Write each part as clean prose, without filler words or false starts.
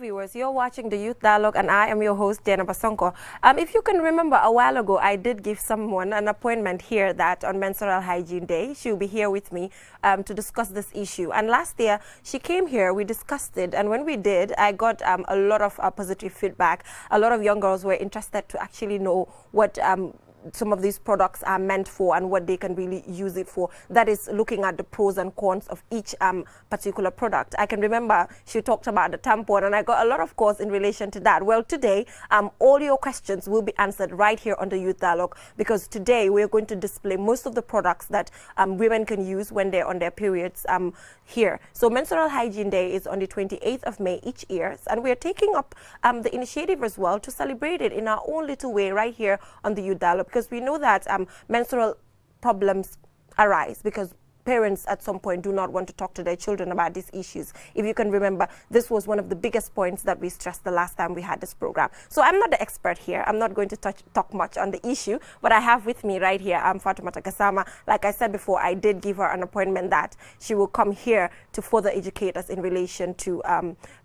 viewers, you're watching the Youth Dialogue and I am your host, Diana Basonko. If you can remember, a while ago, I did give someone an appointment here that on Menstrual Hygiene Day, she'll be here with me to discuss this issue. And last year, she came here, we discussed it, and when we did, I got a lot of positive feedback. A lot of young girls were interested to actually know what some of these products are meant for and what they can really use it for. That is looking at the pros and cons of each particular product. I can remember she talked about the tampon and I got a lot of calls in relation to that. Well, today, all your questions will be answered right here on the Youth Dialogue, because today we're going to display most of the products that women can use when they're on their periods here. So Menstrual Hygiene Day is on the 28th of May each year, and we're taking up the initiative as well to celebrate it in our own little way right here on the Youth Dialogue, because we know that menstrual problems arise because parents at some point do not want to talk to their children about these issues. If you can remember, this was one of the biggest points that we stressed the last time we had this program. So I'm not the expert here. I'm not going to talk much on the issue, but I have with me right here Fatoumata Gassama. Like I said before, I did give her an appointment that she will come here to further educate us in relation to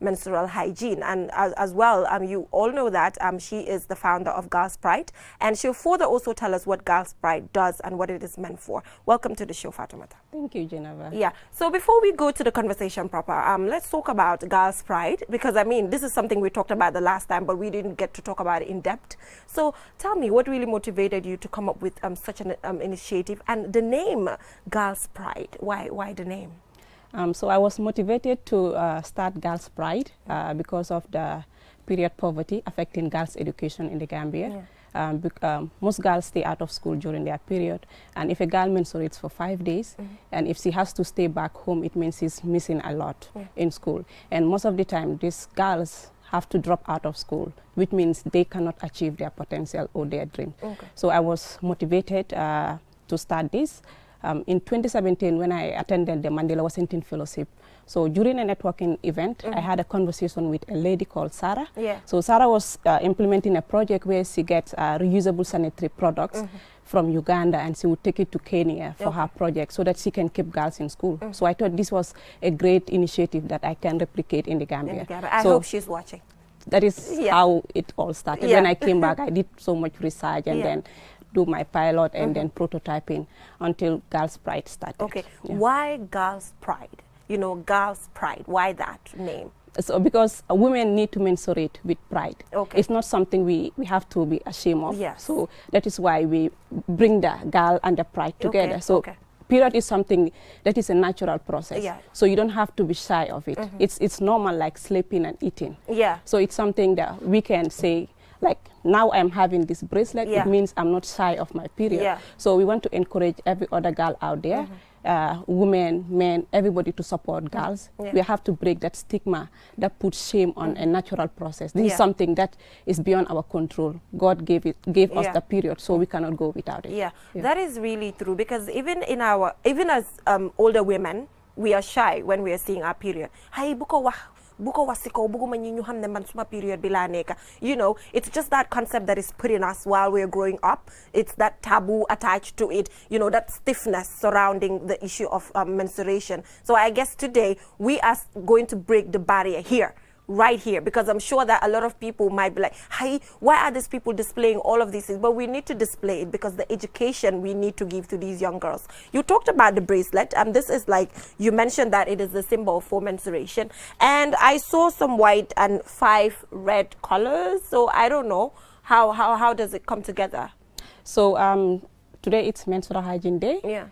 menstrual hygiene. And as well, you all know that she is the founder of Girls Pride, and she'll further also tell us what Girls Pride does and what it is meant for. Welcome to the show, Fatoumata. Thank you, Geneva. Yeah, so before we go to the conversation proper, let's talk about Girls Pride, because I mean, this is something we talked about the last time, but we didn't get to talk about it in depth. So tell me, what really motivated you to come up with such an initiative, and the name Girls Pride? Why the name? So I was motivated to start Girls Pride because of the period poverty affecting girls' education in the Gambia. Yeah. Most girls stay out of school during their period, and if a girl menstruates for 5 days, and if she has to stay back home, it means she's missing a lot in school. And most of the time, these girls have to drop out of school, which means they cannot achieve their potential or their dream. Okay. So I was motivated to start this. In 2017, when I attended the Mandela Washington Fellowship, so during a networking event, I had a conversation with a lady called Sarah. Yeah. So Sarah was implementing a project where she gets reusable sanitary products from Uganda, and she would take it to Kenya for her project so that she can keep girls in school. So I thought this was a great initiative that I can replicate in the Gambia. I hope she's watching. That is how it all started. When I came back, I did so much research and then do my pilot and then prototyping until Girls Pride started. Okay, why Girls Pride? You know, Girls Pride, why that name? So because women need to menstruate with pride. Okay. It's not something we have to be ashamed of. Yes. So that is why we bring the girl and the pride together. Okay. So period is something that is a natural process. Yeah. So you don't have to be shy of it. It's normal, like sleeping and eating. Yeah. So it's something that we can say, like, now I'm having this bracelet, it means I'm not shy of my period. Yeah. So we want to encourage every other girl out there, women, men, everybody to support girls. We have to break that stigma that puts shame on a natural process. This is something that is beyond our control. God gave us the period, so we cannot go without it. Yeah, that is really true, because even as older women, we are shy when we are seeing our period. Period. You know, it's just that concept that is put in us while we're growing up. It's that taboo attached to it, you know, that stiffness surrounding the issue of menstruation. So I guess today we are going to break the barrier here, right here, because I'm sure that a lot of people might be like, hey, why are these people displaying all of these things? But we need to display it because the education we need to give to these young girls. You talked about the bracelet, and this is like, you mentioned that it is the symbol for menstruation, and I saw some white and 5 red colors, so I don't know how does it come together? So today it's Menstrual Hygiene Day. Yeah.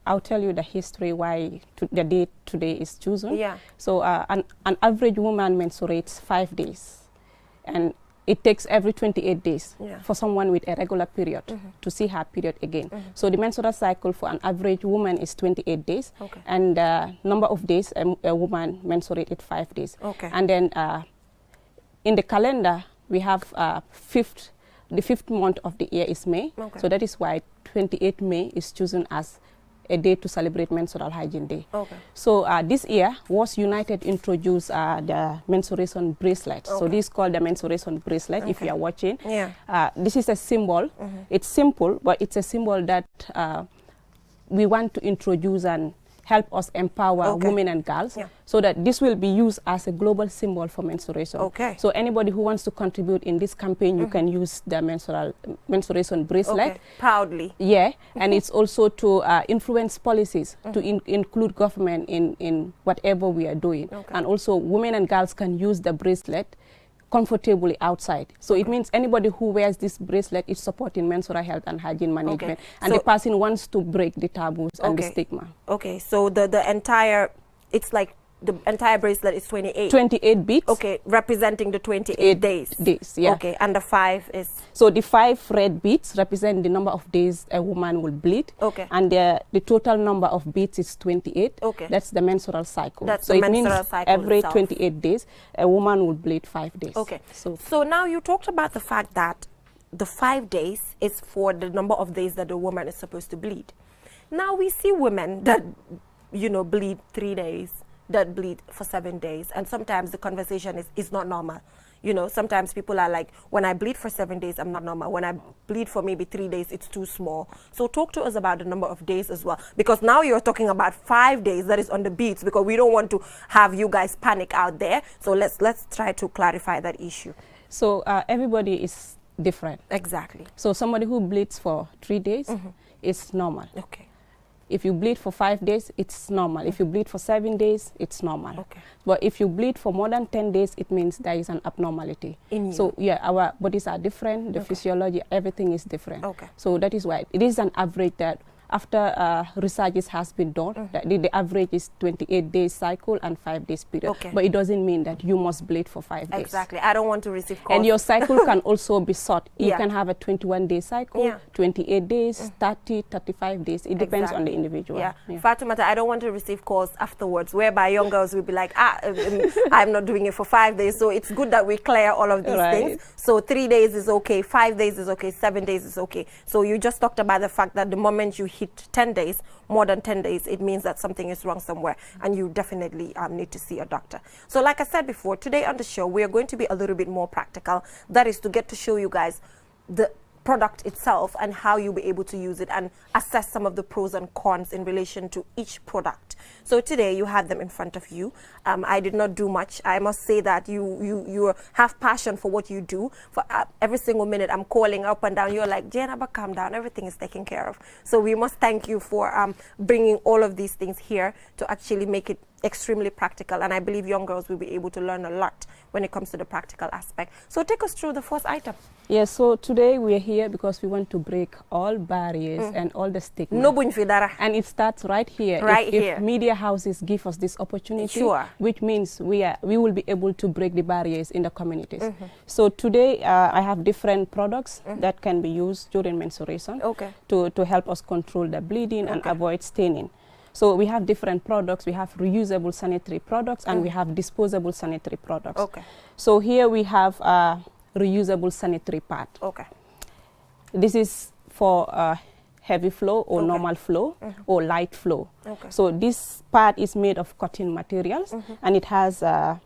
I'll tell you the history why the date today is chosen. Yeah. So an average woman menstruates 5 days, and it takes every 28 days for someone with a regular period to see her period again. So the menstrual cycle for an average woman is 28 days, and the number of days a woman menstruates 5 days. Okay. And then in the calendar we have the 5th month of the year is May. Okay. So that is why 28 May is chosen as a day to celebrate Menstrual Hygiene Day. Okay. So this year, WAS United introduced the menstruation bracelet. Okay. So this is called the menstruation bracelet, if you are watching. Yeah. This is a symbol. It's simple, but it's a symbol that we want to introduce and help us empower women and girls, so that this will be used as a global symbol for menstruation. Okay. So anybody who wants to contribute in this campaign, you can use the menstruation bracelet. Okay. Proudly. Yeah, and it's also to influence policies, to include government in whatever we are doing. Okay. And also women and girls can use the bracelet comfortably outside. So it means anybody who wears this bracelet is supporting menstrual health and hygiene management. And so the person wants to break the taboos and the stigma. Okay, so the entire, it's like the entire bracelet is 28. 28 beads. Okay, representing the 28 days. Days, yeah. Okay, and the 5 is? So the 5 red beads represent the number of days a woman will bleed. Okay. And the total number of beads is 28. Okay. That's the menstrual cycle. That's so the it menstrual means cycle every itself. 28 days, a woman will bleed 5 days. Okay. So now you talked about the fact that the 5 days is for the number of days that the woman is supposed to bleed. Now we see women that, you know, bleed 3 days, that bleed for 7 days, and sometimes the conversation is not normal. You know, sometimes people are like, when I bleed for 7 days, I'm not normal. When I bleed for maybe 3 days, it's too small. So talk to us about the number of days as well, because now you're talking about 5 days that is on the beats, because we don't want to have you guys panic out there. So let's try to clarify that issue. So everybody is different. Exactly. So somebody who bleeds for 3 days is normal. Okay. If you bleed for 5 days, it's normal. If you bleed for 7 days, it's normal. Okay. But if you bleed for more than 10 days, it means there is an abnormality. In you. So yeah, our bodies are different, the physiology, everything is different. Okay. So that is why it is an average that after research has been done, that the average is 28 days cycle and 5 days period. Okay. But it doesn't mean that you must bleed for 5 days. Exactly. I don't want to receive calls. And your cycle can also be short. You Yeah. can have a 21-day cycle, 28 days, 30, 35 days. It depends on the individual. Yeah. Fatumata, I don't want to receive calls afterwards whereby young girls will be like, I'm not doing it for 5 days. So it's good that we clear all of these things. So 3 days is okay, 5 days is okay, 7 days is okay. So you just talked about the fact that the moment you hit 10 days, more than 10 days, it means that something is wrong somewhere, and you definitely need to see a doctor. So like I said before, today on the show, we are going to be a little bit more practical. That is to get to show you guys the product itself and how you'll be able to use it and assess some of the pros and cons in relation to each product. So today you have them in front of you. I did not do much. I must say that you have passion for what you do. For every single minute I'm calling up and down, you're like, Jenaba, calm down, everything is taken care of. So we must thank you for bringing all of these things here to actually make it extremely practical, and I believe young girls will be able to learn a lot when it comes to the practical aspect. So take us through the first item. Yes, so today we are here because we want to break all barriers and all the stigma. No buñ fi dara. And it starts right here. If media houses give us this opportunity, which means we will be able to break the barriers in the communities. So today I have different products that can be used during menstruation to help us control the bleeding and avoid staining. So we have different products. We have reusable sanitary products and we have disposable sanitary products. Okay. So here we have a reusable sanitary pad. Okay. This is for heavy flow or normal flow or light flow. Okay. So this pad is made of cotton materials and it has a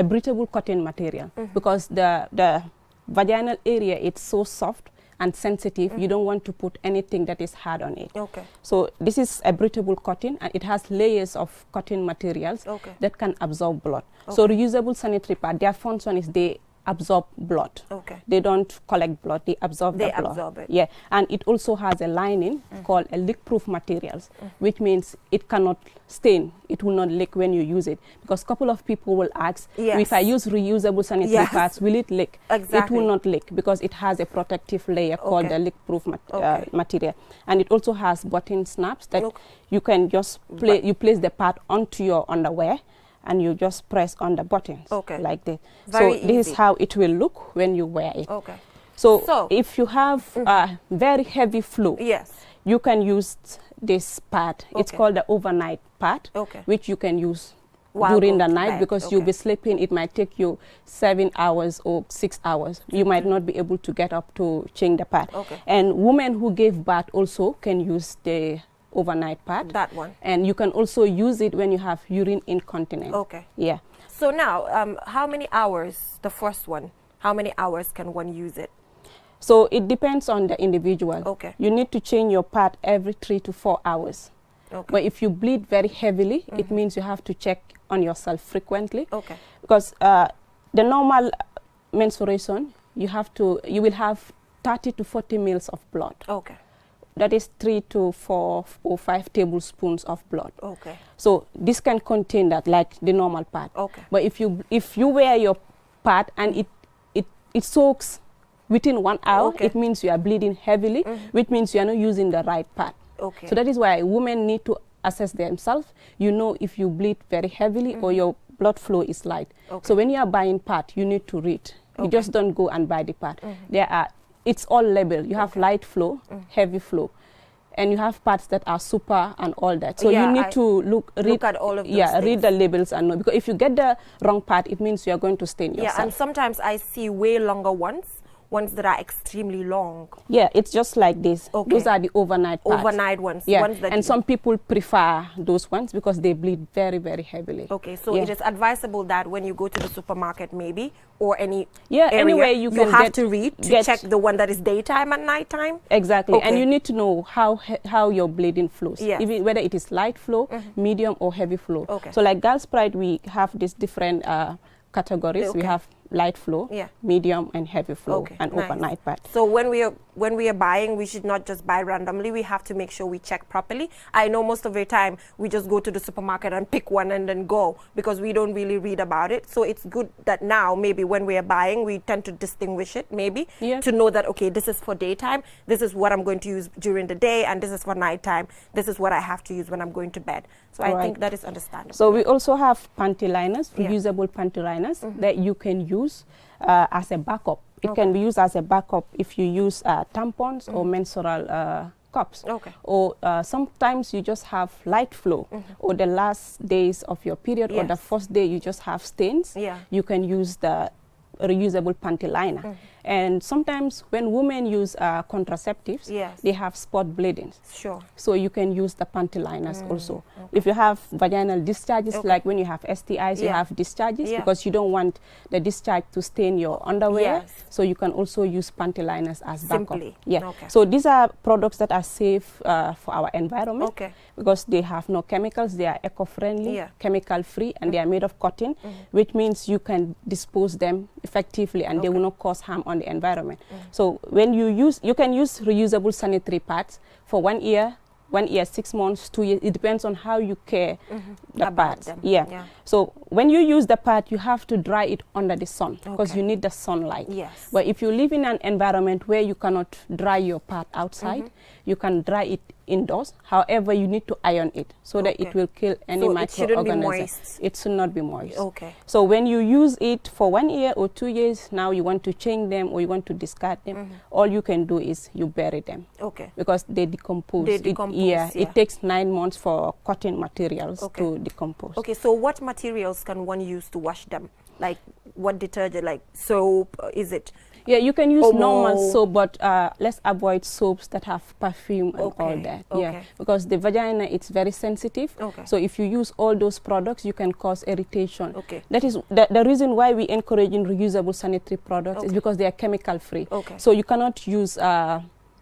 breathable cotton material because the vaginal area is so soft and sensitive, you don't want to put anything that is hard on it. Okay. So this is a breathable cotton and it has layers of cotton materials that can absorb blood. So reusable sanitary pad, their function is they absorb blood. Okay. They don't collect blood, they absorb the blood. They absorb it. Yeah, and it also has a lining called a leak-proof materials, which means it cannot stain, it will not leak when you use it. Because a couple of people will ask, if I use reusable sanitary pads, will it leak? Exactly. It will not leak because it has a protective layer called the leak-proof material. And it also has button snaps that you can just you place the pad onto your underwear and you just press on the buttons like this. Very so this is how it will look when you wear it. Okay. So if you have very heavy flow, you can use this pad. It's called the overnight pad, which you can use during the night because you'll be sleeping. It might take you 7 hours or 6 hours. You might not be able to get up to change the pad. And women who gave birth also can use the overnight pad. That one. And you can also use it when you have urine incontinence. Okay. Yeah. So now, how many hours, the first one, how many hours can one use it? So it depends on the individual. Okay. You need to change your pad every 3 to 4 hours. Okay. But if you bleed very heavily, it means you have to check on yourself frequently. Okay. Because the normal menstruation, you will have 30 to 40 mils of blood. Okay. That is 3 to 4 or 5 tablespoons of blood. Okay. So this can contain that, like the normal pad. Okay. But if you wear your pad and it soaks within 1 hour, Okay. it means you are bleeding heavily, which means you are not using the right pad. Okay. So that is why women need to assess themselves. You know if you bleed very heavily or your blood flow is light. Okay. So when you are buying pad, you need to read. You Okay. just don't go and buy the pad. It's all labeled. You have light flow, heavy flow, and you have pads that are super and all that. So Yeah, you need to look at all of those read things. the labels and know, because if you get the wrong pad, it means you are going to stain yourself. Yeah, and sometimes I see way longer ones that are extremely long. Yeah, it's just like this. Okay. Those are the overnight pads. Overnight ones. Yeah, Ones that and some people prefer those ones because they bleed very, very heavily. Okay, so Yeah. it is advisable that when you go to the supermarket maybe, or any Yeah, area, anyway you can have to read to get- check the one that is daytime and nighttime. Exactly, and Okay. you need to know how your bleeding flows, Yes. even whether it is light flow, medium or heavy flow. Okay. So like Girls Pride, we have these different categories. Okay. We have light flow, Yeah. medium and heavy flow, Okay, and nice. overnight pad. So when we are buying, we should not just buy randomly. We have to make sure we check properly. I know most of the time we just go to the supermarket and pick one and then go, because we don't really read about it. So it's good that now maybe when we are buying, we tend to distinguish it maybe, Yeah. to know that, okay, this is for daytime, this is what I'm going to use during the day, and this is for nighttime, this is what I have to use when I'm going to bed. So I Right. think that is understandable. So we also have panty liners, Yeah. reusable panty liners that you can use as a backup. It can be used as a backup if you use tampons or menstrual cups. Okay. Or sometimes you just have light flow, or the last days of your period, or the Yes. first day you just have stains. Yeah. You can use the reusable panty liner. And sometimes when women use contraceptives, Yes. they have spot bleedings. Sure. So you can use the panty liners also. If you have vaginal discharges, Okay. like when you have STIs, you Yeah. have discharges, Yeah. because you don't want the discharge to stain your underwear. Yes. So you can also use panty liners as backup. Simply. Yeah. Okay. So these are products that are safe for our environment, Okay. because they have no chemicals, they are eco-friendly, Yeah. chemical-free, and they are made of cotton, which means you can dispose them effectively and they will not cause harm on the environment. So when you can use reusable sanitary pads for 1 year, 6 months, 2 years. It depends on how you care the About pads. them. Yeah. Yeah. So when you use the pad, you have to dry it under the sun, because Okay. you need the sunlight. Yes. But if you live in an environment where you cannot dry your pad outside, you can dry it indoors. However, you need to iron it so that it Okay. will kill any So it shouldn't be microorganisms. moist. It should not be moist. Okay. So when you use it for 1 year or 2 years, now you want to change them or you want to discard them, all you can do is you bury them, Okay. because they decompose. They decompose, Yeah, yeah. it takes 9 months for cotton materials Okay. to decompose. Okay, so what materials can one use to wash them? Like what detergent, like soap, is it? Yeah, you can use normal Omo. soap, but let's avoid soaps that have perfume and all Okay, that. okay. Yeah, because the vagina, it's very sensitive. Okay. So if you use all those products, you can cause irritation. Okay. That is the reason why we encourage in reusable sanitary products is Okay. because they are chemical free. Okay. So you cannot use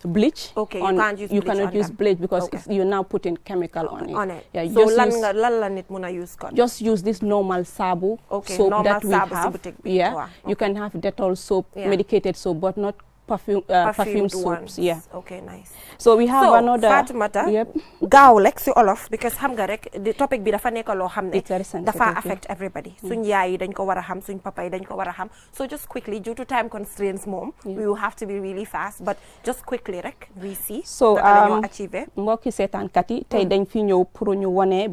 bleach. Okay, you can't use you bleach cannot on use them. bleach because Okay. you're now putting chemical on it. On it. Yeah, you So just lan use- la nit muna use kon. just use this normal sabu Okay, soap normal that we sabu have. sibutik. Yeah, Wow, you can have Dettol soap, Yeah. medicated soap, but not perfume Perfumed soaps. ones. Yeah. Okay, nice. So we have So, another. Fatimata, Yep. gaaw lek si olof, because xam nga rek the topic bi dafa nekk loo xam ne It's very sensitive, dafa yeah. affect everybody. Suñ yaay yi dañ ko war a xam, suñ papa yi dañ ko war a xam. So just quickly, due to time constraints moom, we will have to be really fast, but just quickly rek, we see. So, naka la ñoo achieve. mbokki seetaankat yi tey dañ fi ñëw pour ñu wane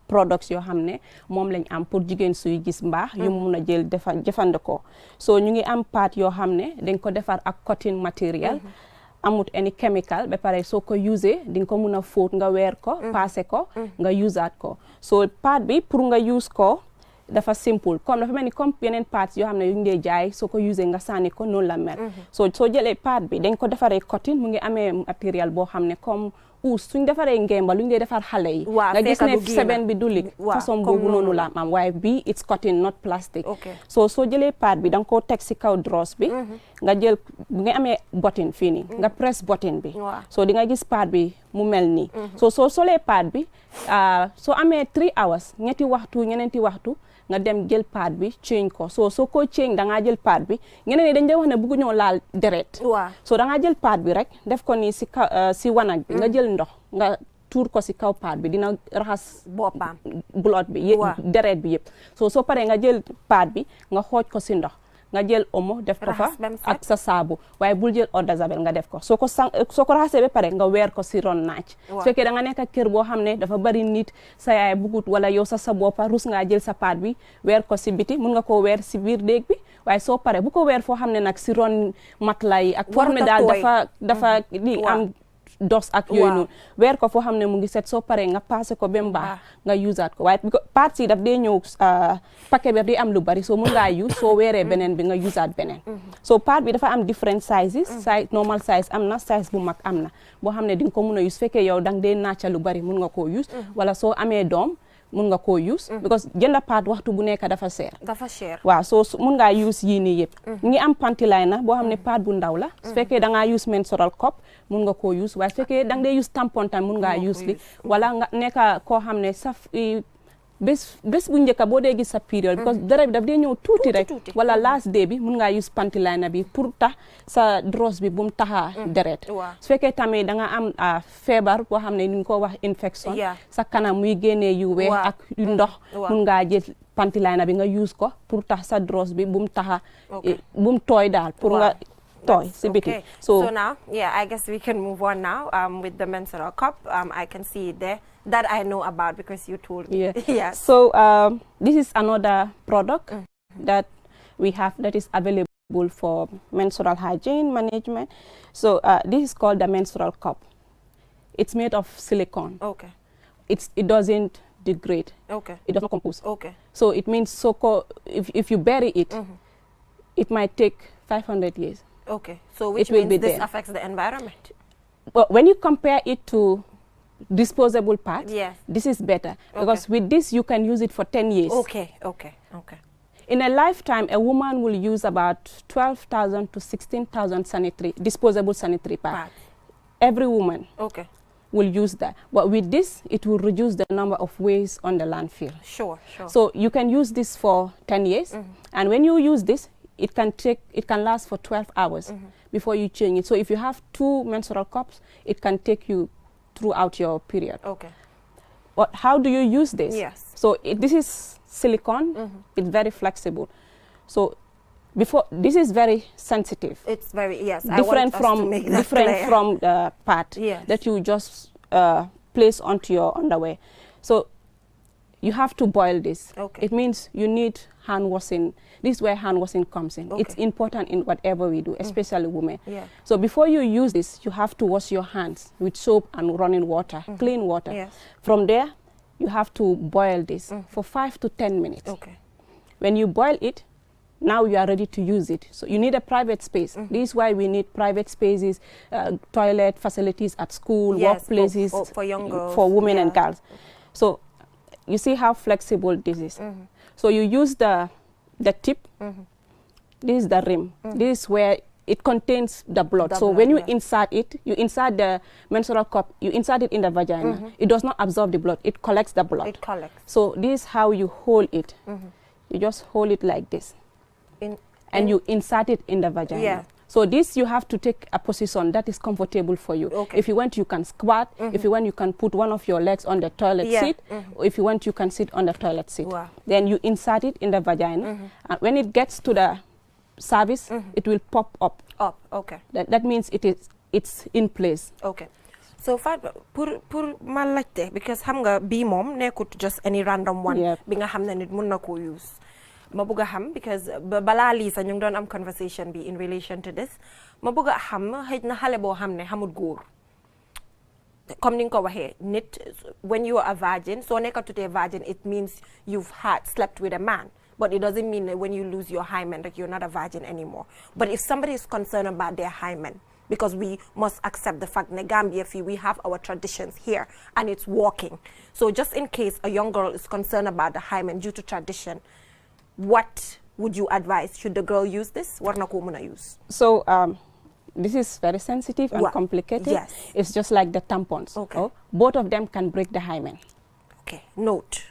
products yoo xam ne moom lañ am pour jigéen suy gis mbaax yu mun a jël jëfandikoo. So ñu ngi am pâte yoo xam ne dañ ko defar ak cotton material. amut any chemical ba pare soo ko usee di nga ko mun a fóot nga weer ko passé ko nga usaat ko. So pâte bi pour nga use ko dafa simple comme dafa mel ni comme yeneen pâtes yoo xam ne yu ñu dee jaay soo ko usee nga sànni ko noonu la mel. So soo jëlee pâte bi dañ ko defaree cotton mu ngi amee matériel boo xam ne comme puus suñ defaree ngemba luñ dee defar xale yi nga gis ne seben bi du lig façon boobu noonu la am waaye bii it's cotton not plastic soo jëlee paat bi da nga koo teg si kaw dross bi nga jël bu nga amee button fii nii nga press button bi soo di nga gis paat bi mu mel nii soo solee paat bi soo amee 3 hours ñeneenti waxtu nga dem jël paat bi change ko soo ko change da ngaa jël paat bi ñeneen ñi dañ dee wax ne bëgg ñoo laal deret soo da ngaa jël paat bi rek def ko nii si wanag bi nga jël ndox nga tuur ko si kaw paat bi dina raxas boppam blood bi deret bi yëpp soo paree nga jël paat bi nga xooj ko si ndox nga jël omo def ko fa ak sa saabu waaye bul jël eau de javel nga def ko soo ko raxasee ba pare nga weer ko si ron naaj su fekkee da nga nekk kër boo xam ne dafa bari nit sa yaay bugut wala yow sa boppa rus ngaa jël sa paat bi weer ko si biti mun nga koo weer si biir déeg bi waaye soo pare bu ko weer foo xam ne nag si ron matla yi ak foo xam ne daal dafa di am dos ak yooyu noonu weer ko foo xam ne mu ngi set soo paree nga passé ko ba mu baax nga usaat ko waaye parts yi daf dee ñëw paquet bi di am lu bari soo mun ngaa use soo weeree beneen bi nga usaat beneen so part bi dafa am different sizes normal size am na size bu mag am na boo xam ne di nga ko mun a use fekkee yow dang dee naaca lu bari mun nga koo use wala soo amee doom mun nga koo use because jënda paat waxtu bu nekk dafa cher waaw soo mun ngaa use yii nii yëpp ngi am panty liner boo xam ne paat bu ndaw la su fekkee da ngaa use menstrual cup mun nga koo use waaye su fekkee da nga dee use tampon tam mun ngaa use li wala nga nekk koo xam ne saf bés bu njëkk boo dee gis sa period because deret bi daf dee ñëw tuuti rek wala last day bi mun ngaa use panty liner bi pour tax sa dross bi bu mu taxa deret su fekkee tamit da nga am feebar boo xam ne ni nga ko wax infection sa kanam muy génnee yu weex ak yu ndox mun ngaa jël panty liner bi nga use ko pour tax sa dross bi bu mu taxa bu mu tooy daal pour nga toy okay. So now, I guess we can move on now with the menstrual cup. I can see it there. That I know about because you told me. Yes. So this is another product that we have that is available for menstrual hygiene management. So this is called the menstrual cup. It's made of silicone. Okay. It doesn't degrade. Okay. It does not compose. Okay. So it means if you bury it, it might take 500 years. Okay, so which means this affects the environment? Well, when you compare it to disposable parts, this is better. Because with this, you can use it for 10 years. Okay. In a lifetime, a woman will use about 12,000 to 16,000 disposable sanitary pads. Every woman will use that. But with this, it will reduce the number of waste on the landfill. Sure. So you can use this for 10 years. And when you use this, it can last for 12 hours before you change it. So if you have 2 menstrual cups, it can take you throughout your period. Okay. But how do you use this? Yes. So this is silicone. It's very flexible. So this is very sensitive. It's very different from the pad that you just place onto your underwear. So you have to boil this. It means you need hand washing. This is where hand washing comes in. It's important in whatever we do, especially women. So before you use this, you have to wash your hands with soap and running water, clean water. From there, you have to boil this for 5 to 10 minutes. When you boil it, now you are ready to use it. So you need a private space. This is why we need private spaces, toilet facilities at school, workplaces, for young girls, for women and girls. So you see how flexible this is. So you use the tip. This is the rim. This is where it contains the blood. So when you insert it, you insert the menstrual cup, you insert it in the vagina. It does not absorb the blood. It collects the blood. It collects. So this is how you hold it. You just hold it like this. And you insert it in the vagina. So this you have to take a position that is comfortable for you. If you want, you can squat. If you want, you can put one of your legs on the toilet seat. If you want, you can sit on the toilet seat. Then you insert it in the vagina. And when it gets to the cervix, it will pop up. That means it's in place. So pour ma laajte because xam nga bii moom nekkut just any random one bi nga xam ne nit mun na ko use. Ma bëgg a xam because balaa lii sax ñu ngi doon am conversation bi in relation to this ma bëgg a xam xëy na xale boo xam ne xamut góor comme ni nga ko waxee nit when you are a virgin soo nekkatutee virgin it means you've slept with a man but it doesn't mean that when you lose your hymen that you're not a virgin anymore. But if somebody is concerned about their hymen because we must accept the fact that Gambia, we have our traditions here and it's working. So just in case a young girl is concerned about the hymen due to tradition, what would you advise? Should the girl use this? What na ko muna use? So this is very sensitive and complicated. Yes. It's just like the tampons. Okay. Oh, both of them can break the hymen. Okay, note.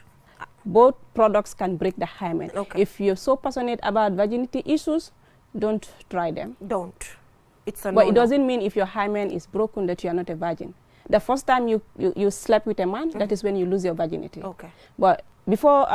Both products can break the hymen. Okay. If you're so passionate about virginity issues, don't try them. Don't. It's a But no-no. it doesn't mean if your hymen is broken that you are not a virgin. The first time you slept with a man, that is when you lose your virginity. Okay. But before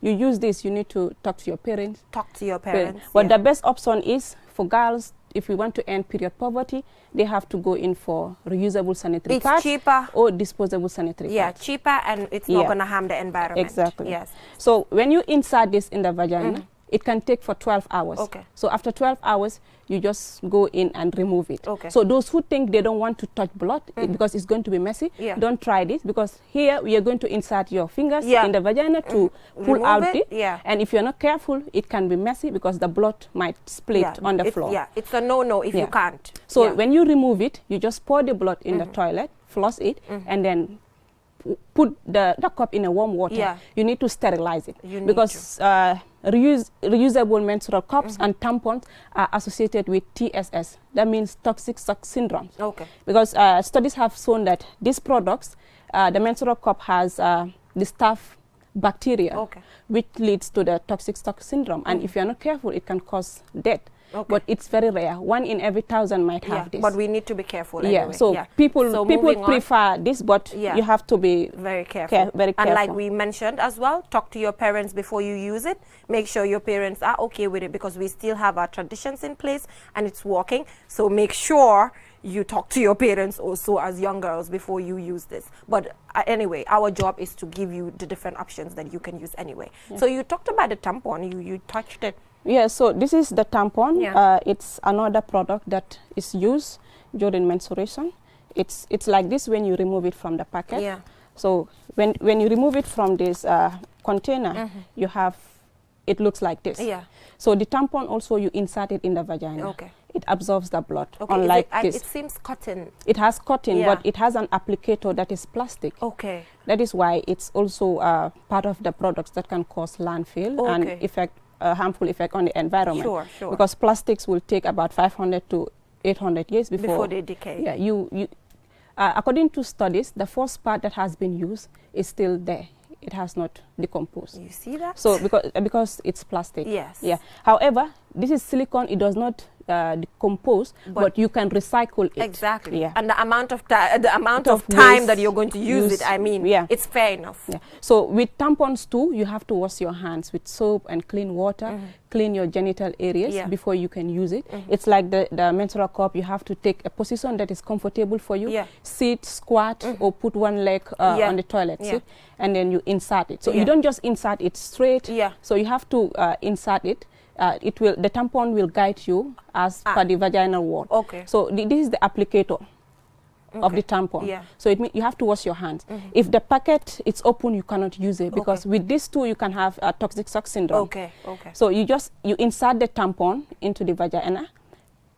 you use this, you need to talk to your parents. Talk to your parents. But the best option is for girls, if we want to end period poverty, they have to go in for reusable sanitary pads. It's cheaper. Or disposable sanitary pads. Cheaper, and it's not going to harm the environment. Exactly. Yes. So when you insert this in the vagina, it can take for 12 hours. Okay. So after 12 hours, you just go in and remove it. Okay. So those who think they don't want to touch blood because it's going to be messy, don't try this, because here we are going to insert your fingers in the vagina to pull remove out it. it. And if you're not careful, it can be messy because the blood might split on the floor. Yeah, it's a no-no if you can't. So when you remove it, you just pour the blood in the toilet, floss it, and then put the cup in a warm water. You need to sterilize it because reusable menstrual cups and tampons are associated with TSS. That means toxic shock syndrome. Okay. Because studies have shown that these products, the menstrual cup has the staph bacteria, which leads to the toxic shock syndrome. And if you're not careful, it can cause death. But it's very rare. 1 in every 1,000 might have this. But we need to be careful anyway. So people prefer this, but you have to be very careful. Very careful. And like we mentioned as well, talk to your parents before you use it. Make sure your parents are okay with it, because we still have our traditions in place and it's working. So make sure you talk to your parents also as young girls before you use this. But anyway, our job is to give you the different options that you can use anyway. So you talked about the tampon, you touched it. Yeah, so this is the tampon. It's another product that is used during menstruation. It's like this when you remove it from the packet. So when you remove it from this container, you have, it looks like this. So the tampon also, you insert it in the vagina. It absorbs the blood, unlike this. It seems cotton. It has cotton, but it has an applicator that is plastic. That is why it's also part of the products that can cause landfill and harmful effect on the environment. Because plastics will take about 500 to 800 years before they decay. According to studies, the first part that has been used is still there. It has not decomposed. You see that? So because it's plastic. However, this is silicone. It does not decompose, but you can recycle it. And the amount of time that you're going to use it, I mean, it's fair enough. So with tampons too, you have to wash your hands with soap and clean water, clean your genital areas before you can use it. It's like the menstrual cup. You have to take a position that is comfortable for you. Sit, squat, or put one leg on the toilet seat, and then you insert it. So you don't just insert it straight. So you have to insert it. The tampon will guide you as per the vaginal wall. So this is the applicator of the tampon. So it means you have to wash your hands. If the packet is open, you cannot use it, because with this too you can have a toxic shock syndrome. So you insert the tampon into the vagina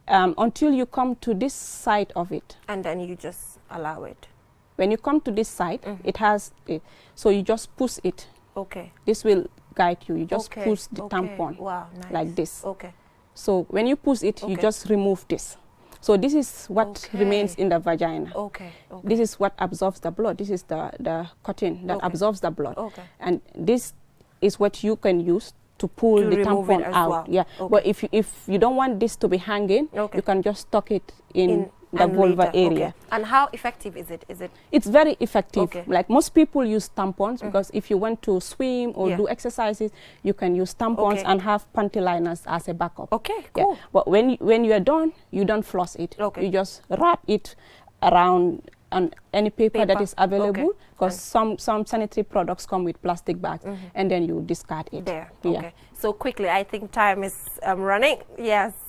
until you come to this side of it, and then you just allow it. When you come to this side, it has so you just push it. This will guide you. You just push the tampon like this. So when you push it, you just remove this. So this is what remains in the vagina. This is what absorbs the blood. This is the cotton that absorbs the blood. And this is what you can use to pull the tampon out. But if you don't want this to be hanging, you can just tuck it in the vulva area. And how effective is it? It's very effective. Like most people use tampons because if you want to swim or do exercises, you can use tampons and have panty liners as a backup. But when you are done, you don't floss it. You just wrap it around on any paper that is available, because some sanitary products come with plastic bags, and then you discard it. So quickly, I think time is running.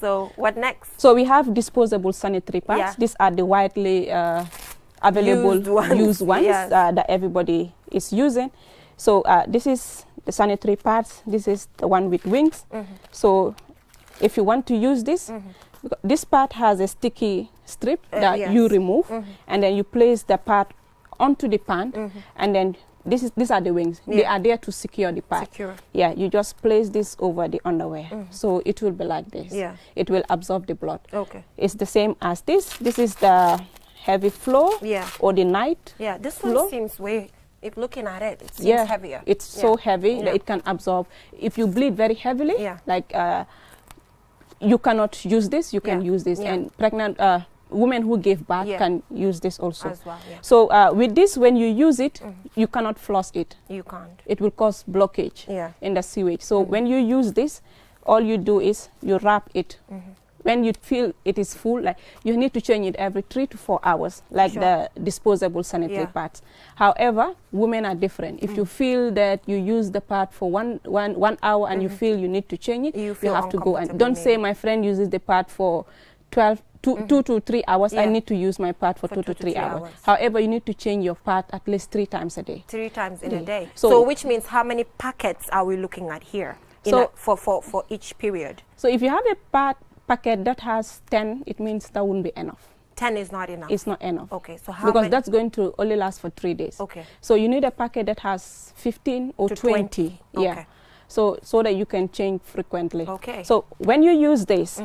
So what next? So we have disposable sanitary pads. These are the widely available used ones that everybody is using. So this is the sanitary pads. This is the one with wings. So if you want to use this, This part has a sticky strip that yes. you remove, and then you place the part onto the pant, and then these are the wings. They are there to secure the part. Yeah, you just place this over the underwear, so it will be like this. Yeah, it will absorb the blood. Okay, it's the same as this. This is the heavy flow, or the night. Yeah, this flow. One seems way. If looking at it, it seems heavier. It's so heavy that it can absorb. If you bleed very heavily, like you cannot use this. You can use this, and pregnant women who give birth can use this also. As well, So with this, when you use it, you cannot floss it. You can't. It will cause blockage in the sewage. So when you use this, all you do is you wrap it. When you feel it is full, like you need to change it every 3 to 4 hours, like the disposable sanitary pads. However, women are different. If you feel that you use the pad for one hour and you feel you need to change it, you have to go. And don't say my friend uses the pad for 2 to 3 hours. I need to use my pad for 2 to 3 hours. However, you need to change your pad at least 3 times a day. 3 times in a day. So which means how many packets are we looking at here for each period? So if you have a packet that has 10, it means that wouldn't be enough. 10 is not enough? It's not enough. Okay, so how because that's going to only last for 3 days. Okay. So you need a packet that has 15 or 20. Yeah. Okay. So that you can change frequently. Okay. So when you use this,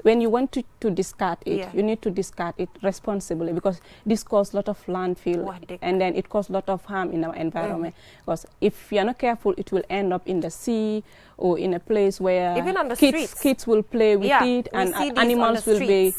when you want to discard it, you need to discard it responsibly, because this causes a lot of landfill, and then it causes a lot of harm in our environment. Because if you're not careful, it will end up in the sea or in a place where even on the kids will play with it, and animals will be,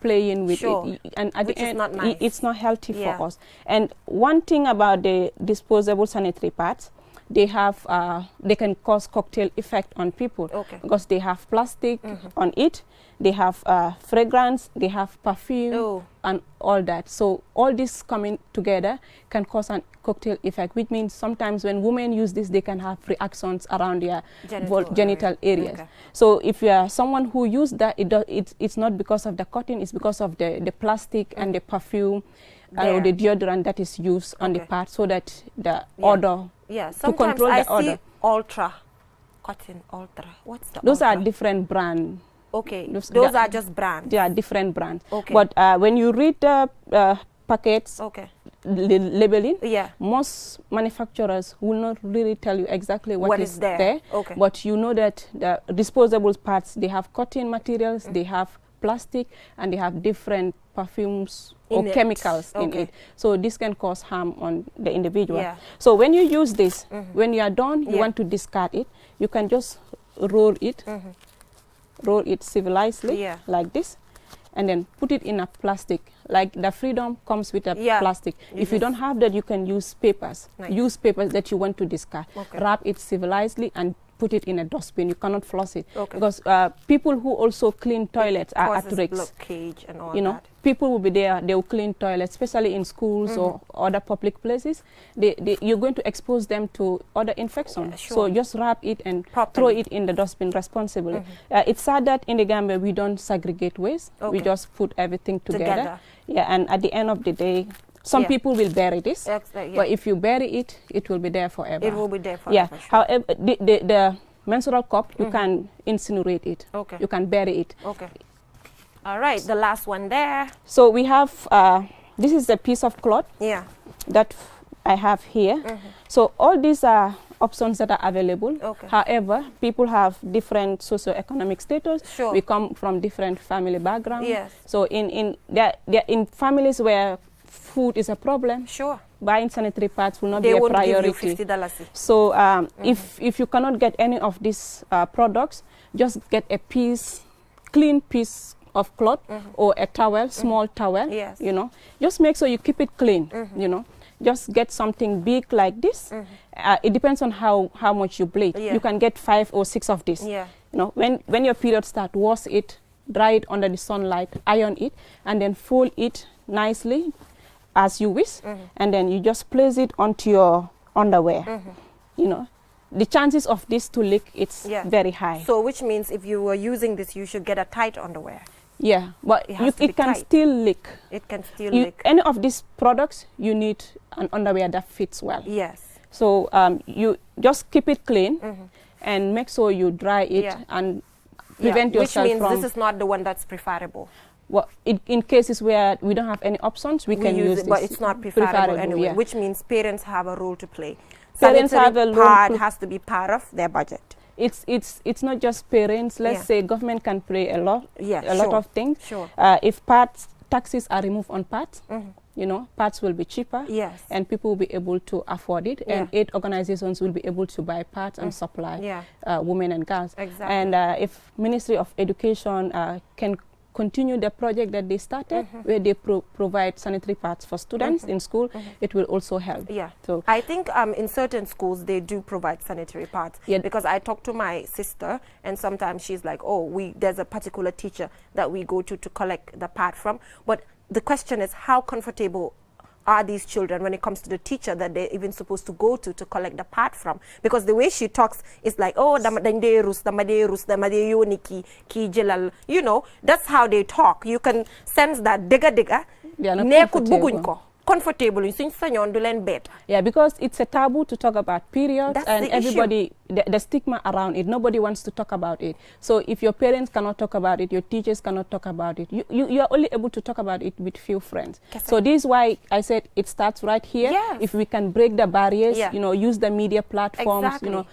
playing with it. And at the end, it's not healthy for us. And one thing about the disposable sanitary pads, they can cause cocktail effect on people, because they have plastic on it, they have fragrance, they have perfume, and all that. So all this coming together can cause a cocktail effect, which means sometimes when women use this, they can have reactions around their genital areas. So if you are someone who use that, it's not because of the cotton, it's because of the plastic and the perfume or the deodorant that is used on the part, so that the odor. Yeah, sometimes I see Ultra, Cotton Ultra. What's the Those Ultra? are different brands. Okay, those are just brands. They are different brands. Okay. But when you read the packets, labeling, most manufacturers will not really tell you exactly what is there. Okay. But you know that the disposable parts, they have cotton materials, they have plastic, and they have different perfumes or chemicals in it. So this can cause harm on the individual. So when you use this, when you are done, you want to discard it, you can just roll it civilizedly like this, and then put it in a plastic. Like the Freedom comes with a plastic. If you don't have that, you can use papers. Use papers that you want to discard. Wrap it civilizedly and put it in a dustbin. You cannot floss it, because people who also clean toilets are at risk. Blockage and all that. People will be there, they will clean toilets, especially in schools or other public places. You're going to expose them to other infections. So just wrap it and throw it in the dustbin responsibly. It's sad that in the Gambia we don't segregate waste. We just put everything together. And at the end of the day, some people will bury this, but if you bury it, it will be there forever. It will be there forever. However, the menstrual cup, you can incinerate it. You can bury it. All right, the last one there. So we have, this is a piece of cloth that I have here. So all these are options that are available. However, people have different socioeconomic status. We come from different family backgrounds. So in families where food is a problem, buying sanitary pads will not be a priority. Give you $50. So if you cannot get any of these products, just get a clean piece of cloth or a towel, small towel. Just make sure you keep it clean. Just get something big like this. It depends on how much you bleed. You can get 5 or 6 of this. When your period starts, wash it, dry it under the sunlight, iron it, and then fold it nicely as you wish, and then you just place it onto your underwear. The chances of this to leak, it's very high. So which means if you were using this, you should get a tight underwear. Yeah, but it can still leak. It can still leak. Any of these products, you need an underwear that fits well. So you just keep it clean and make sure you dry it and prevent yourself which means from... this is not the one that's preferable. Well, in cases where we don't have any options, we can use it, but it's not preferable anyway, yeah. which means parents have a role to play. Parents have a role. Part has to be part of their budget. It's not just parents. Let's say government can play a lot of things. Sure. If taxes are removed on parts, you know, parts will be cheaper. Yes. And people will be able to afford it, and aid organizations will be able to buy parts and supply women and girls. Exactly. And if Ministry of Education can continue the project that they started, where they provide sanitary pads for students in school, it will also help. Yeah. So I think in certain schools they do provide sanitary pads, because I talk to my sister and sometimes she's like, oh, there's a particular teacher that we go to collect the pad from. But the question is, how comfortable are these children when it comes to the teacher that they're even supposed to go to collect the part from? Because the way she talks is like, oh, you know, that's how they talk. You can sense that digga they are not comfortable. Comfortable. Yeah, because it's a taboo to talk about periods. That's and the everybody, the stigma around it, nobody wants to talk about it. So if your parents cannot talk about it, your teachers cannot talk about it, you are only able to talk about it with few friends. So this is why I said it starts right here. Yes. If we can break the barriers, you know, use the media platforms, you know,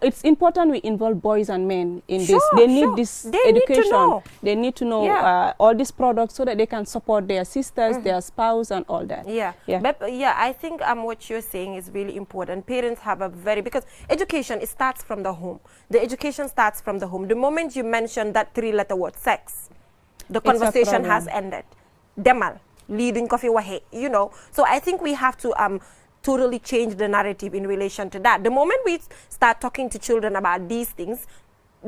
it's important we involve boys and men in this. They need this education. They need to know all these products so that they can support their sisters, their spouse, and all that. But I think what you're saying is really important. Parents have because education, it starts from the home. The education starts from the home. The moment you mention that 3-letter word, sex, the conversation has ended. Demal, leading coffee wahe, you know. So I think we have to totally change the narrative in relation to that. The moment we start talking to children about these things,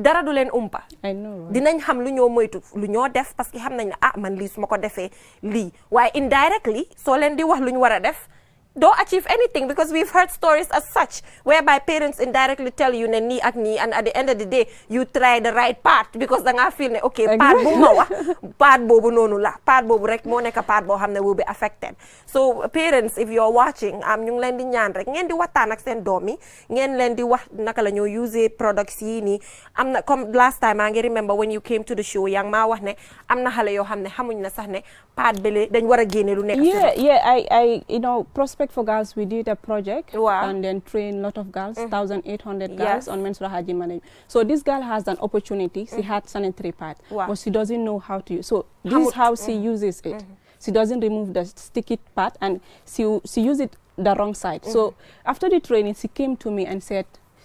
dara du len umpa. I know. Dinañ xam lu ñoo moytu lu ñoo def parce que xam nañ man lii su ma ko defee lii waaye indirectly soo leen di wax lu ñu war a def don't achieve anything, because we've heard stories as such whereby parents indirectly tell you ne nii ak nii, and at the end of the day you try the right part because da ngaa feel ne okay part bu ma wax part boobu noonu la part boobu rek moo nekk part boo xam ne will be affected. So parents, if you're watching ñu ngi leen di ñaan rek ngeen di waxtaan ak seen doom yi, ngeen leen di wax naka la ñoo use products yi nii. Am na comme last time I remember when you came to the show yaa ngi maa wax ne am na xale yoo xam ne xamuñ na sax ne part bële dañ war a génne lu nekk. I you know, Prospect for Girls, we did a project and then trained a lot of girls, 1,800 girls on menstrual hygiene management. So this girl has an opportunity. She had sanitary pad, but she doesn't know how to use. So this is how she uses it. She doesn't remove the sticky part, and she uses it the wrong side. So after the training, she came to me and said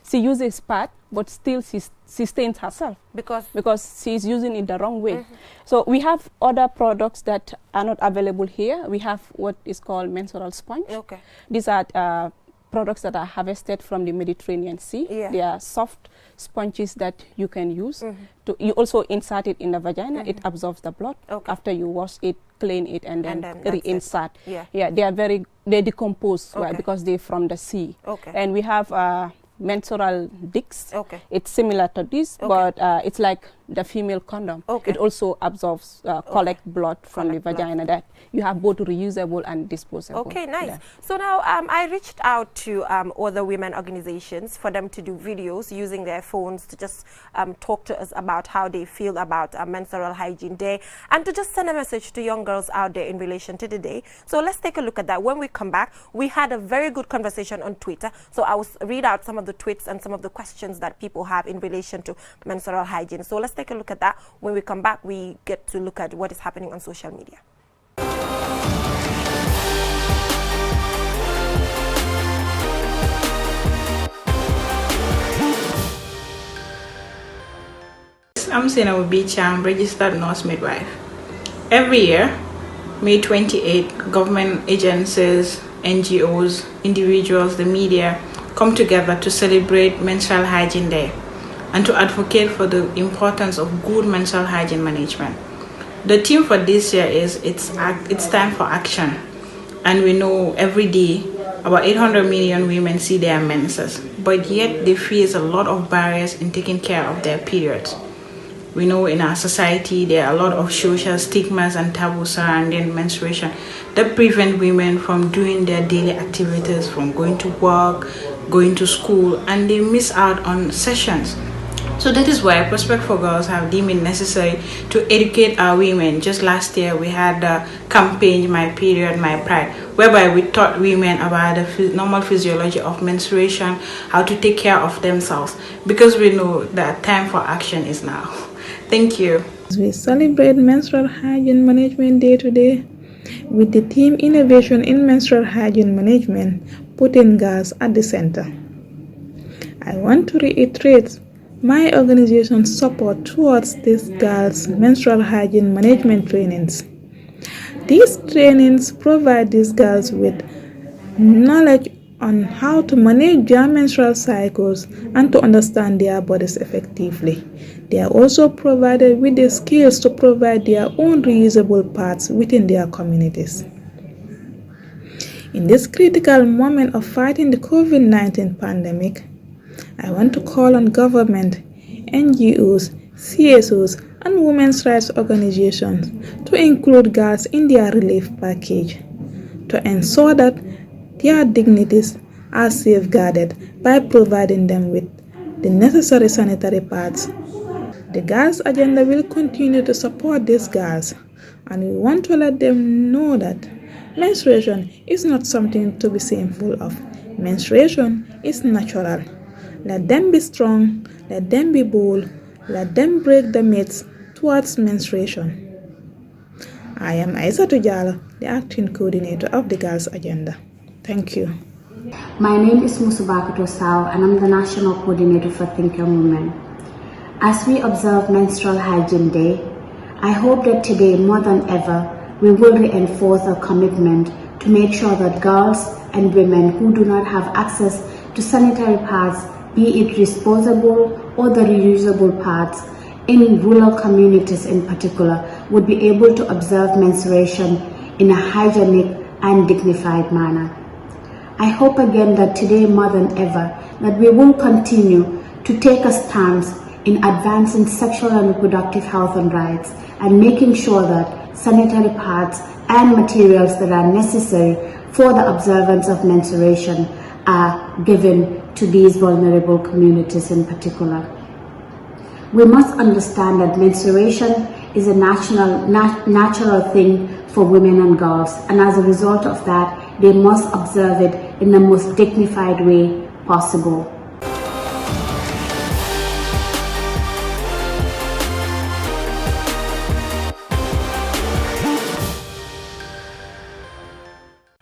she uses pad, but still she stains herself because she's using it the wrong way. So we have other products that are not available here. We have what is called menstrual sponge. These are products that are harvested from the Mediterranean Sea. They are soft sponges that you can use. You also insert it in the vagina. It absorbs the blood. After you wash it, clean it, and then reinsert. They decompose because they're from the sea. And we have menstrual discs. It's similar to this, but it's like the female condom. It also absorbs, collect blood from the vagina. That you have both reusable and disposable. Okay, nice. So now I reached out to other women organizations for them to do videos using their phones to just talk to us about how they feel about Menstrual Hygiene Day and to just send a message to young girls out there in relation to the day. So let's take a look at that. When we come back, we had a very good conversation on Twitter. So I will read out some of the tweets and some of the questions that people have in relation to menstrual hygiene. So let's take a look at that. When we come back, we get to look at what is happening on social media. I'm Sina Beach. I'm registered nurse midwife. Every year, May 28, government agencies, NGOs, individuals, the media come together to celebrate Menstrual Hygiene Day and to advocate for the importance of good menstrual hygiene management. The theme for this year is it's time for action, and we know every day about 800 million women see their menses, but yet they face a lot of barriers in taking care of their periods. We know in our society there are a lot of social stigmas and taboos surrounding menstruation that prevent women from doing their daily activities, from going to work, going to school, and they miss out on sessions So that is why Prospect for Girls have deemed it necessary to educate our women. Just last year, we had the campaign My Period, My Pride, whereby we taught women about the normal physiology of menstruation, how to take care of themselves, because we know that time for action is now. Thank you. We celebrate Menstrual Hygiene Management Day today with the theme Innovation in Menstrual Hygiene Management, putting girls at the center. I want to reiterate my organization's support towards these girls' menstrual hygiene management trainings. These trainings provide these girls with knowledge on how to manage their menstrual cycles and to understand their bodies effectively. They are also provided with the skills to provide their own reusable pads within their communities. In this critical moment of fighting the COVID-19 pandemic, I want to call on government, NGOs, CSOs, and women's rights organizations to include girls in their relief package to ensure that their dignities are safeguarded by providing them with the necessary sanitary pads. The Girls' Agenda will continue to support these girls, and we want to let them know that menstruation is not something to be shameful of. Menstruation is natural. Let them be strong, let them be bold, let them break the myths towards menstruation. I am Aissatou Diallo, the acting coordinator of the Girls' Agenda. Thank you. My name is Musubakato Sao and I'm the National Coordinator for Think Young Women. As we observe Menstrual Hygiene Day, I hope that today more than ever we will reinforce our commitment to make sure that girls and women who do not have access to sanitary pads, be it disposable or the reusable pads, in rural communities in particular, would be able to observe menstruation in a hygienic and dignified manner. I hope again that today more than ever that we will continue to take a stance in advancing sexual and reproductive health and rights and making sure that sanitary pads and materials that are necessary for the observance of menstruation are given to these vulnerable communities in particular. We must understand that menstruation is a natural thing for women and girls, and as a result of that, they must observe it in the most dignified way possible.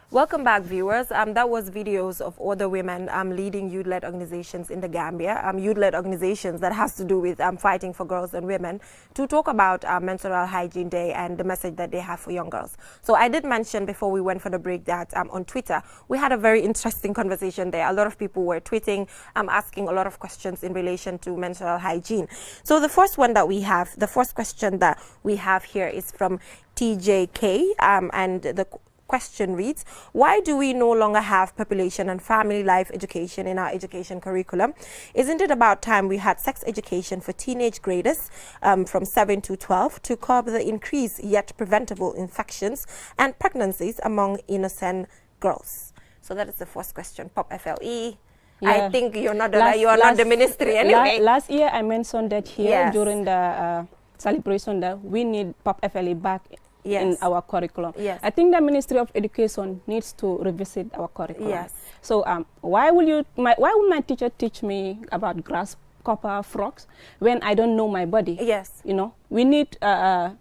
Welcome back, viewers. That was videos of other women leading youth-led organizations in the Gambia, youth-led organizations that has to do with fighting for girls and women, to talk about Menstrual Hygiene Day and the message that they have for young girls. So I did mention before we went for the break that on Twitter, we had a very interesting conversation there. A lot of people were tweeting, asking a lot of questions in relation to menstrual hygiene. So the first question that we have here is from TJK, and the question reads, why do we no longer have population and family life education in our education curriculum? Isn't it about time we had sex education for teenage graders from 7 to 12 to curb the increased yet preventable infections and pregnancies among innocent girls? So that is the first question. Pop FLE. Yeah. I think you're not the ministry anyway. Last year I mentioned that here during the celebration that we need Pop FLE back in our curriculum. Yes. I think the Ministry of Education needs to revisit our curriculum. Yes. So why will my teacher teach me about grasshopper frogs when I don't know my body? Yes. You know, we need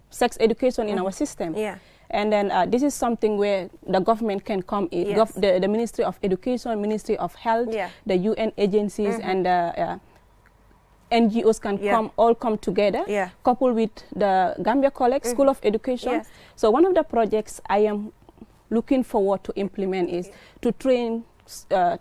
sex education in our system. Yeah. And then this is something where the government can come in. Yes. The Ministry of Education, Ministry of Health, the UN agencies, and NGOs can all come together, coupled with the Gambia College School of Education. Yes. So one of the projects I am looking forward to implement is to train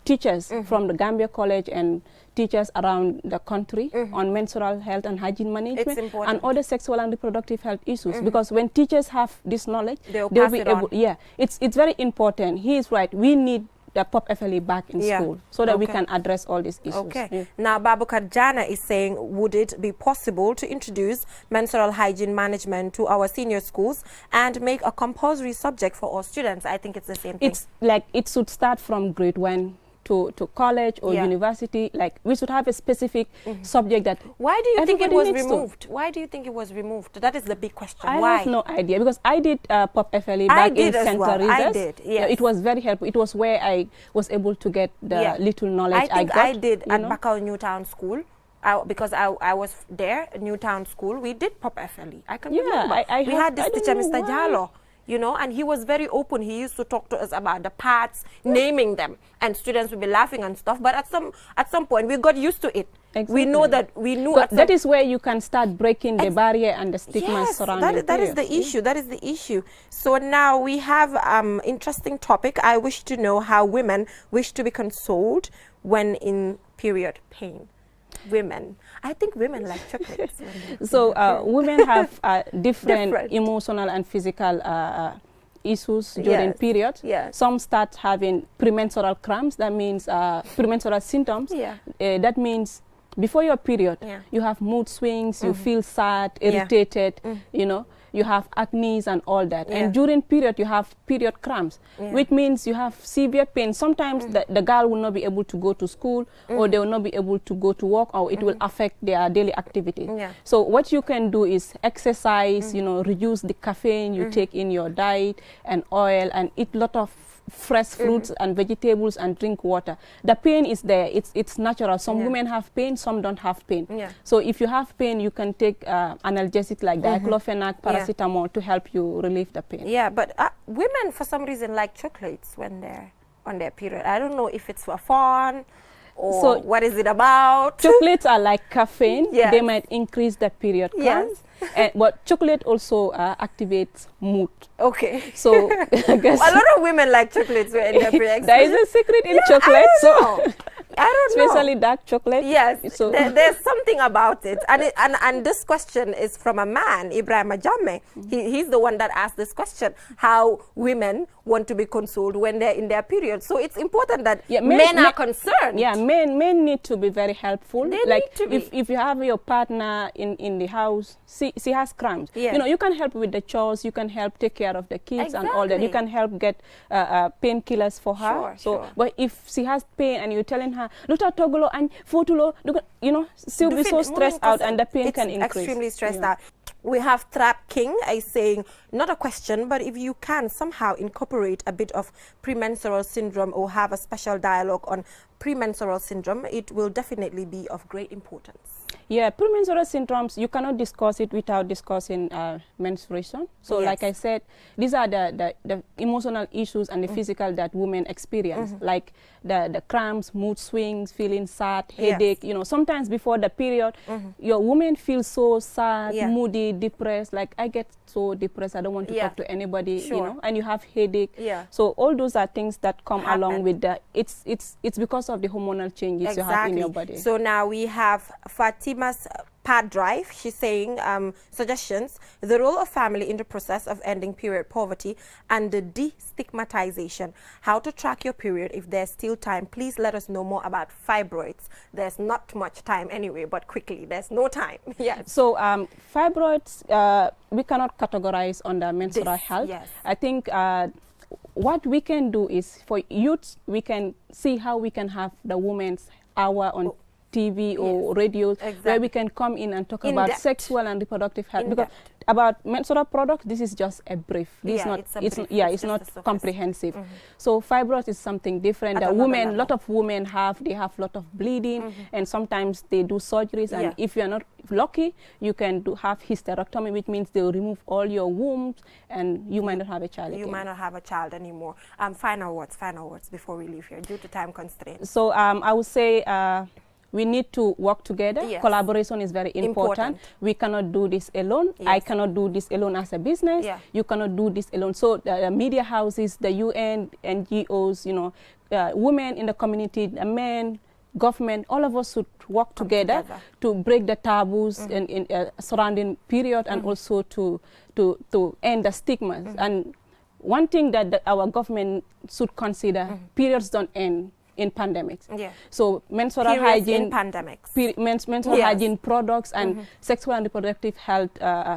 teachers from the Gambia College and teachers around the country on menstrual health and hygiene management and other sexual and reproductive health issues. Because when teachers have this knowledge, they'll be able. Yeah, it's very important. He is right. We need the Pop FLE back in school so that we can address all these issues. Okay. Yeah. Now, Babukar Jana is saying, would it be possible to introduce menstrual hygiene management to our senior schools and make a compulsory subject for all students? I think it's the same thing. It's like it should start from grade 1 to college or university, like we should have a specific subject that. Why do you think it was needs removed? Why do you think it was removed? That is the big question. I have no idea, because I did Pop FLE back in St. Teresa's. I did, yes. It was very helpful. It was where I was able to get the little knowledge I got. I did at Bakau Newtown School. Because I was there, Newtown School, we did Pop FLE. I can remember. We had this teacher, Mr. Jallo, you know, and he was very open. He used to talk to us about the parts, naming them, and students would be laughing and stuff. But at some point, we got used to it. Exactly. We know that we knew. But that is where you can start breaking the barrier and the stigma surrounding that is the issue. That is the issue. So now we have interesting topic. I wish to know how women wish to be consoled when in period pain. Women. I think women like chocolates. So women have different emotional and physical issues during period. Some start having premenstrual cramps. That means premenstrual symptoms. That means before your period, you have mood swings, you feel sad, irritated, you know. You have acne and all that. And during period, you have period cramps, which means you have severe pain. Sometimes the girl will not be able to go to school, or they will not be able to go to work, or it will affect their daily activity. So what you can do is exercise, you know, reduce the caffeine you take in your diet and oil, and eat a lot of fresh fruits and vegetables, and drink water. The pain is there. It's natural. Some women have pain, some don't have pain. So if you have pain, you can take analgesic like diclofenac, paracetamol to help you relieve the pain. But women for some reason like chocolates when they're on their period. I don't know if it's for fun or what is it about. Chocolates are like caffeine. They might increase the period cramps. But chocolate also activates mood. So I guess a lot of women like chocolates when in their period. There is a secret in chocolate. I don't know. Especially dark chocolate. So there's something about it. And this question is from a man, Ibrahim Ajame. He's the one that asked this question, how women want to be consoled when they're in their period. So it's important that men are concerned. Men need to be very helpful. They like need to be. If you have your partner in the house, she has cramps. You know, you can help with the chores, you can help take care of the kids and all that. You can help get painkillers for her. But if she has pain and you're telling her, Luta Togolo and Fotulo, you know, she'll be so stressed out and the pain can increase. Extremely stressed out. We have Trap King saying, not a question, but if you can somehow incorporate a bit of premenstrual syndrome or have a special dialogue on premenstrual syndrome, it will definitely be of great importance. Premenstrual syndromes, you cannot discuss it without discussing menstruation. So like I said, these are the emotional issues and the physical that women experience, like the cramps, mood swings, feeling sad, headache. You know, sometimes before the period, your woman feels so sad, moody, depressed, like I get so depressed, I don't want to talk to anybody, you know, and you have headache. So all those are things that come along with that. It's because of the hormonal changes you have in your body. So now we have Fatima's Pad Drive. She's saying suggestions, the role of family in the process of ending period poverty and the destigmatization, how to track your period if there's still time. Please let us know more about fibroids. There's not much time anyway, but quickly, there's no time. So fibroids, we cannot categorize under menstrual health. I think what we can do is for youths, we can see how we can have the women's hour on TV or radios where we can come in and talk about sexual and reproductive health. Because about menstrual products, this is just a brief. This it's not comprehensive. So fibroids is something different. The women, a lot of women have a lot of bleeding, and sometimes they do surgeries. And if you are not lucky, you can have hysterectomy, which means they will remove all your wombs, and you might not have a child. You might not have a child anymore. Final words before we leave here, due to time constraints. So I would say, we need to work together. Collaboration is very important. We cannot do this alone. I cannot do this alone as a business. You cannot do this alone. So the media houses, the UN, NGOs, you know, women in the community, the men, government, all of us should work together to break the taboos in surrounding period and also to end the stigmas. And one thing that our government should consider, periods don't end in pandemics. So menstrual hygiene in pandemics. Menstrual hygiene products and sexual and reproductive health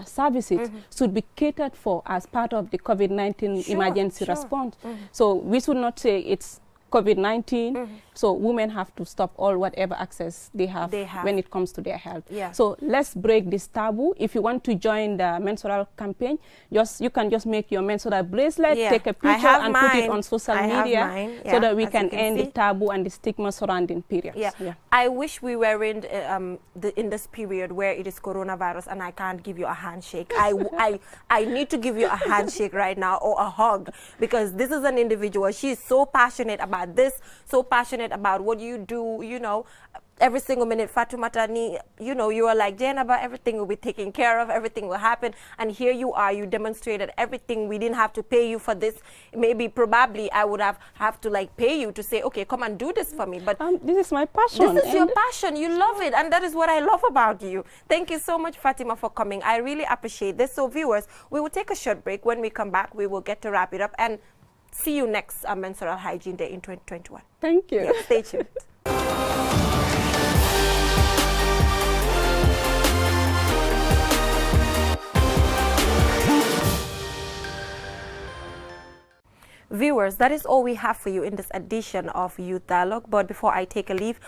services should be catered for as part of the COVID-19 emergency response. So we should not say it's COVID-19. So women have to stop all whatever access they have when it comes to their health. So let's break this taboo. If you want to join the menstrual campaign, you can just make your menstrual bracelet, take a picture and put it on social media so that we can end the taboo and the stigma surrounding periods. I wish we were in this period where it is coronavirus and I can't give you a handshake. I need to give you a handshake right now, or a hug, because this is an individual. She's so passionate about this, so passionate about what you do, you know, every single minute. Fatoumata ni, you know, you are like, Jainaba, everything will be taken care of, everything will happen. And here you are, you demonstrated everything. We didn't have to pay you for this. Maybe, probably, I would have to like pay you to say, okay, come and do this for me. But this is my passion. This is your passion. You love it. And that is what I love about you. Thank you so much, Fatima, for coming. I really appreciate this. So viewers, we will take a short break. When we come back, we will get to wrap it up and see you next Menstrual Hygiene Day in 2021. Thank you. Stay tuned. Viewers, that is all we have for you in this edition of Youth Dialogue. But before I take a leave,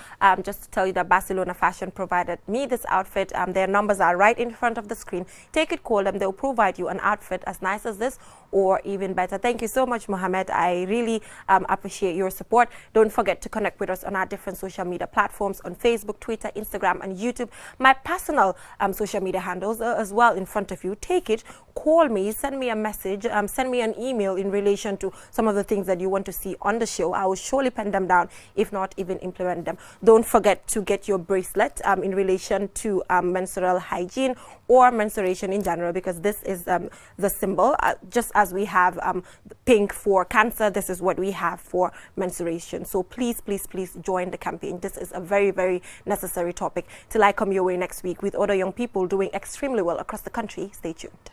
just to tell you that Barcelona Fashion provided me this outfit. Their numbers are right in front of the screen. Take it, call them. They'll provide you an outfit as nice as this or even better. Thank you so much, Mohammed. I really appreciate your support. Don't forget to connect with us on our different social media platforms on Facebook, Twitter, Instagram, and YouTube. My personal social media handles are as well in front of you. Take it, call me, send me a message, send me an email in relation to some of the things that you want to see on the show. I will surely pen them down, if not even implement them. Don't forget to get your bracelet in relation to menstrual hygiene or menstruation in general, because this is the symbol. Just as we have pink for cancer, this is what we have for menstruation. So please, please, please join the campaign. This is a very, very necessary topic. Till I come your way next week with other young people doing extremely well across the country. Stay tuned.